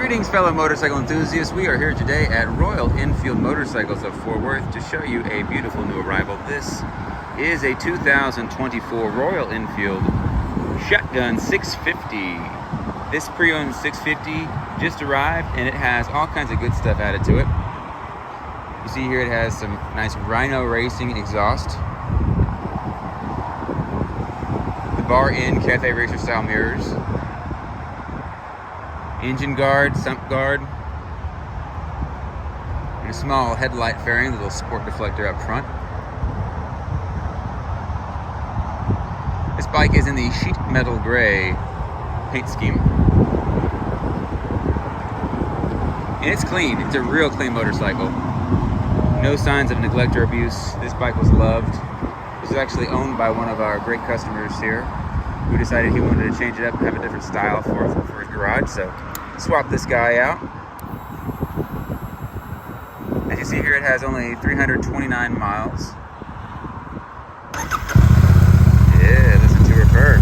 Greetings, fellow motorcycle enthusiasts. We are here today at Royal Enfield Motorcycles of Fort Worth to show you a beautiful new arrival. This is a 2024 Royal Enfield Shotgun 650. This pre-owned 650 just arrived and it has all kinds of good stuff added to it. You see here it has some nice Rhino Racing exhaust. The bar-in Cafe Racer style mirrors. Engine guard, sump guard, and a small headlight fairing, the little sport deflector up front. This bike is in the sheet metal gray paint scheme. And it's clean. It's a real clean motorcycle. No signs of neglect or abuse. This bike was loved. This is actually owned by one of our great customers here who decided he wanted to change it up and have a different style for his garage. So swap this guy out. As you see here, it has only 329 miles. Yeah, listen to her purr.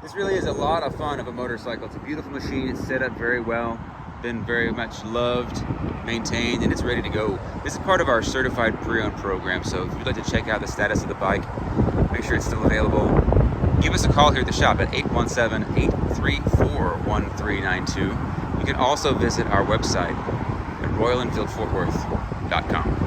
This really is a lot of fun of a motorcycle. It's a beautiful machine. It's set up very well, been very much loved, maintained, and it's ready to go. This is part of our certified pre-owned program, so if you'd like to check out the status of the bike, make sure it's still available. Give us a call here at the shop at 817-834-1392. You can also visit our website at royalenfieldfortworth.com.